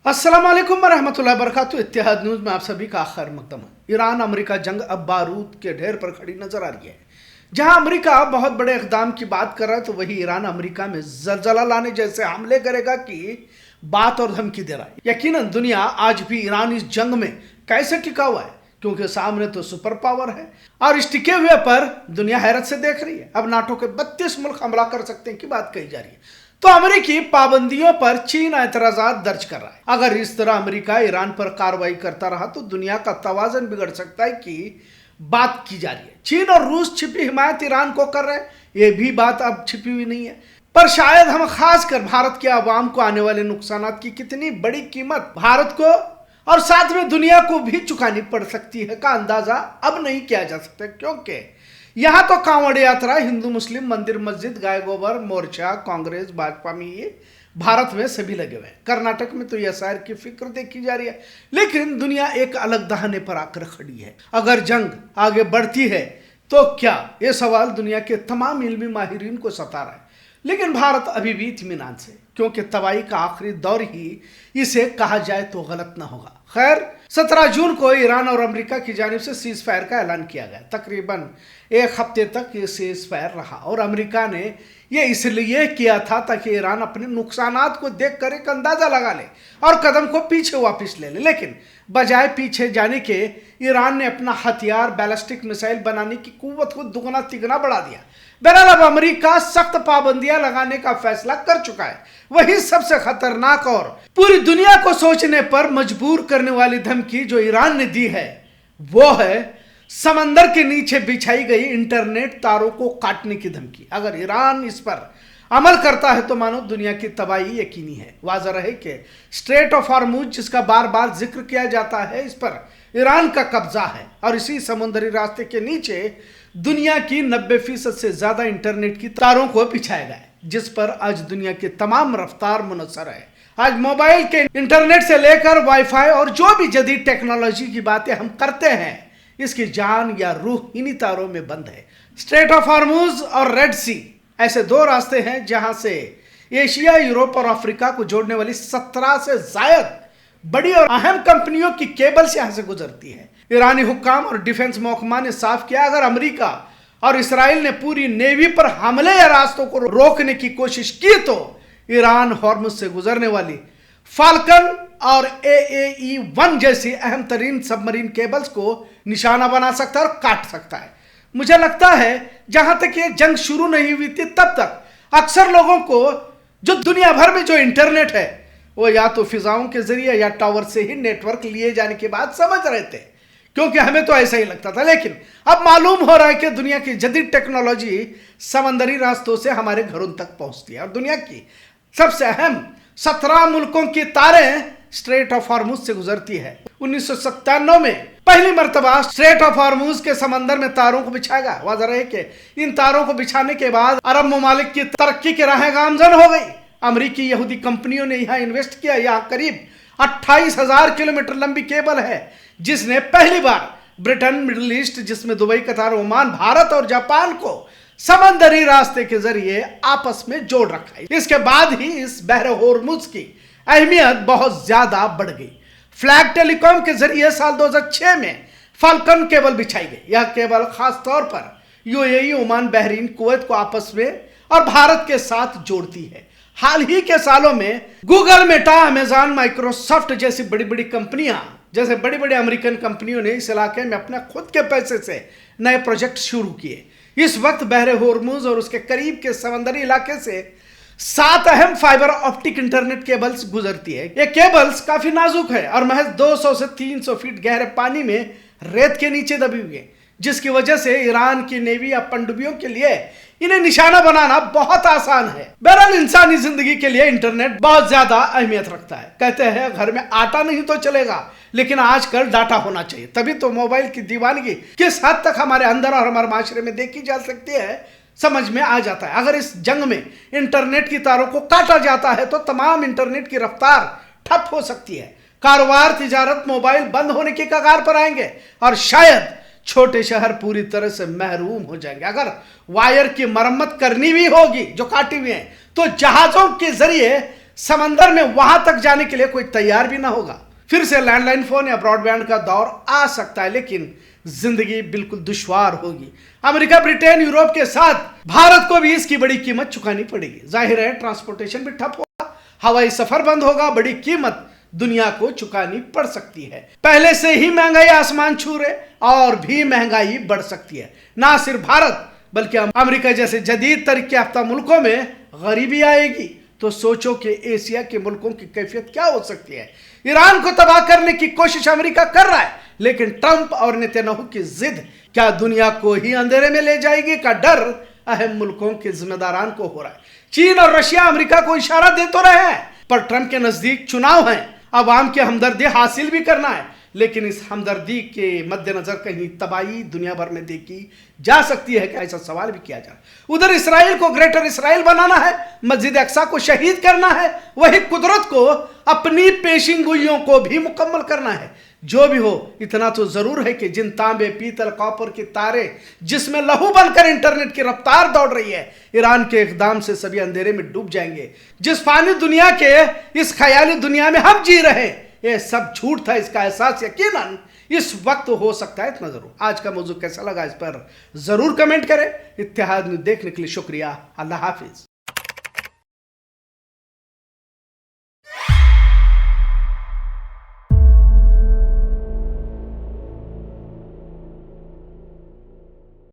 अस्सलाम वालेकुम रहमतुल्लाहि व बरकातुहू। इत्तेहाद न्यूज़ में आप सभी का खैर मकदम है। ईरान अमेरिका जंग अब बारूद के ढेर पर खड़ी नजर आ रही है। जहां अमेरिका बहुत बड़े इक़दाम की बात कर रहा है तो वही ईरान अमेरिका में जलजला लाने जैसे हमले करेगा कि बात और धमकी दे रहा है। यकीनन दुनिया आज भी ईरान इस जंग में कैसे टिका हुआ है, क्योंकि सामने तो सुपर पावर है और इस टिके हुए पर दुनिया हैरत से देख रही है। अब नाटो के 32 मुल्क हमला कर सकते हैं की बात कही जा रही है, तो अमेरिकी पाबंदियों पर चीन एतराजात दर्ज कर रहा है। अगर इस तरह अमेरिका ईरान पर कार्रवाई करता रहा तो दुनिया का तवाज़ुन बिगड़ सकता है कि बात की जा रही है। चीन और रूस छिपी हिमायत ईरान को कर रहे हैं, ये भी बात अब छिपी हुई नहीं है। पर शायद हम खासकर भारत के आवाम को आने वाले नुकसान की कितनी बड़ी कीमत भारत को और साथ में दुनिया को भी चुकानी पड़ सकती है का अंदाजा अब नहीं किया जा सकता, क्योंकि यहां तो कांवड़ यात्रा, हिंदू मुस्लिम, मंदिर मस्जिद, गाय गोबर, मोर्चा, कांग्रेस, भाजपा में ये भारत में सभी लगे हुए हैं। कर्नाटक में तो यह शहर की फिक्र देखी जा रही है, लेकिन दुनिया एक अलग दहाने पर आकर खड़ी है। अगर जंग आगे बढ़ती है तो क्या, ये सवाल दुनिया के तमाम इल्मी माहिरीन को सता रहा है। लेकिन भारत अभी भी इत्मीनान से, क्योंकि तबाही का आखिरी दौर ही इसे कहा जाए तो गलत ना होगा। खैर, 17 जून को ईरान और अमेरिका की जानिब से सीज फायर का ऐलान किया गया। तकरीबन एक हफ्ते तक ये सीज फायर रहा और अमेरिका ने ये इसलिए किया था ताकि ईरान अपने नुकसानात को देखकर एक अंदाजा लगा ले और कदम को पीछे वापस ले ले। लेकिन बजाय पीछे जाने के ईरान ने अपना हथियार बैलिस्टिक मिसाइल बनाने की कुव्वत को दुगना तिगना बढ़ा दिया। बहरहाल अब अमेरिका सख्त पाबंदियां लगाने का फैसला कर चुका है। वही सबसे खतरनाक और पूरी दुनिया को सोचने पर मजबूर करने वाली धमकी जो ईरान ने दी है वो है समंदर के नीचे बिछाई गई इंटरनेट तारों को काटने की धमकी। अगर ईरान इस पर अमल करता है तो मानो दुनिया की तबाही यकीनी है। वाज़ह रहे कि स्ट्रेट ऑफ हॉर्मुज, जिसका बार बार जिक्र किया जाता है, इस पर ईरान का कब्जा है और इसी समुद्री रास्ते के नीचे दुनिया की 90% से ज्यादा इंटरनेट की तारों को बिछाया गया है, जिस पर आज दुनिया की तमाम रफ्तार मुनस्सर है। आज मोबाइल के इंटरनेट से लेकर वाईफाई और जो भी जदीद टेक्नोलॉजी की बातें हम करते हैं, इसकी जान या रूह इन्हीं तारों में बंद है। स्ट्रेट ऑफ हॉर्मुज और रेड सी ऐसे दो रास्ते हैं जहां से एशिया, यूरोप और अफ्रीका को जोड़ने वाली 17 से ज्यादा बड़ी और अहम कंपनियों की केबल्स यहां से गुजरती है। ईरानी हुक्काम और डिफेंस महकमा ने साफ किया, अगर अमेरिका और इसराइल ने पूरी नेवी पर हमले या रास्तों को रोकने की कोशिश की तो ईरान हॉर्मुज से गुजरने वाली फाल्कन और AAE-1 जैसी अहम तरीन सबमरीन केबल्स को निशाना बना सकता है और काट सकता है। मुझे लगता है जहां तक ये जंग शुरू नहीं हुई थी तब तक अक्सर लोगों को जो दुनिया भर में जो इंटरनेट है वो या तो फिजाओं के जरिए या टावर से ही नेटवर्क लिए जाने के बाद समझ रहे थे, क्योंकि हमें तो ऐसा ही लगता था। लेकिन अब मालूम हो रहा है कि दुनिया की जदीद टेक्नोलॉजी समंदरी रास्तों से हमारे घरों तक पहुंचती है और दुनिया की सबसे अहम 17 मुल्कों की तारें स्ट्रेट ऑफ हॉर्मुज से गुजरती है। 1997 में पहली मर्तबा स्ट्रेट ऑफ हॉर्मुज के समंदर में तारों को बिछाया गया। वाज़ह रहे कि इन तारों को बिछाने के बाद अरब ममालिक की तरक्की की राहें गामजन हो गई। अमरीकी यहूदी कंपनियों ने यहाँ इन्वेस्ट किया। यहाँ करीब 28,000 किलोमीटर लंबी केबल है, जिसने पहली बार ब्रिटेन, मिडिल ईस्ट, जिसमें दुबई, कतार, ओमान, भारत और जापान को समंदरी रास्ते के जरिए आपस में जोड़ रखा है। इसके बाद ही इस बहर होर्मुज की अहमियत बहुत ज्यादा बढ़ गई। फ्लैग टेलीकॉम के जरिए साल 2006 में फाल्कन केबल बिछाई गई। यह केबल खास तौर पर UAE, ओमान, बहरीन, कुवैत को आपस में और भारत के साथ जोड़ती है। हाल ही के सालों में गूगल, मेटा, अमेजॉन, माइक्रोसॉफ्ट जैसी बड़ी बड़ी कंपनियां, जैसे बड़ी बड़ी अमेरिकन कंपनियों ने इस इलाके में अपने खुद के पैसे से नए प्रोजेक्ट शुरू किए। इस वक्त बहरे होर्मुज और उसके करीब के समंदरी इलाके से 7 अहम फाइबर ऑप्टिक इंटरनेट केबल्स गुजरती है। ये केबल्स काफी नाजुक है और महज 200 से 300 फीट गहरे पानी में रेत के नीचे दबी हुई है, जिसकी वजह से ईरान की नेवी या पनडुब्बियों के लिए इन्हें निशाना बनाना बहुत आसान है। बहरहाल इंसानी जिंदगी के लिए इंटरनेट बहुत ज्यादा अहमियत रखता है। कहते हैं घर में आटा नहीं तो चलेगा, लेकिन आजकल डाटा होना चाहिए। तभी तो मोबाइल की दीवानगी किस हद तक हमारे अंदर और हमारे माशरे में देखी जा सकती है समझ में आ जाता है। अगर इस जंग में इंटरनेट की तारों को काटा जाता है तो तमाम इंटरनेट की रफ्तार ठप हो सकती है। कारोबार, तिजारत, मोबाइल बंद होने की कगार पर आएंगे और शायद छोटे शहर पूरी तरह से महरूम हो जाएंगे। अगर वायर की मरम्मत करनी भी होगी जो काटी हुई है तो जहाजों के जरिए समंदर में वहां तक जाने के लिए कोई तैयार भी ना होगा। फिर से लैंडलाइन फोन या ब्रॉडबैंड का दौर आ सकता है, लेकिन जिंदगी बिल्कुल दुश्वार होगी। अमेरिका, ब्रिटेन, यूरोप के साथ भारत को भी इसकी बड़ी कीमत चुकानी पड़ेगी। जाहिर है ट्रांसपोर्टेशन भी ठप होगा, हवाई सफर बंद होगा, बड़ी कीमत दुनिया को चुकानी पड़ सकती है। पहले से ही महंगाई आसमान छू रहे और भी महंगाई बढ़ सकती है। ना सिर्फ भारत बल्कि अमेरिका जैसे जदीद तरक्की याफ्ता मुल्कों में गरीबी आएगी तो सोचो कि एशिया के मुल्कों की कैफियत क्या हो सकती है। ईरान को तबाह करने की कोशिश अमेरिका कर रहा है, लेकिन ट्रंप और नेतन्याहू की जिद क्या दुनिया को ही अंधेरे में ले जाएगी का डर अहम मुल्कों के जिम्मेदारान को हो रहा है। चीन और रशिया अमेरिका को इशारा दे तो रहे हैं, पर ट्रंप के नजदीक चुनाव है, अवाम की हमदर्दी हासिल भी करना है। लेकिन इस हमदर्दी के मद्देनजर कहीं तबाही दुनिया भर में देखी जा सकती है कि ऐसा सवाल भी किया जाए। उधर इसराइल को ग्रेटर इसराइल बनाना है, मस्जिद अक्सा को शहीद करना है, वही कुदरत को अपनी पेशिंगोइयों को भी मुकम्मल करना है। जो भी हो, इतना तो जरूर है कि जिन तांबे, पीतल, कॉपर के तारे जिसमें लहू बनकर इंटरनेट की रफ्तार दौड़ रही है, ईरान के इकदाम से सभी अंधेरे में डूब जाएंगे। जिस फानी दुनिया के इस ख्याली दुनिया में हम जी रहे, ये सब झूठ था, इसका एहसास यकीनन इस वक्त हो सकता है। इतना जरूर। आज का मौजू कैसा लगा इस पर जरूर कमेंट करें। इत्तेहाद न्यूज़ देखने के लिए शुक्रिया। अल्लाह हाफिज।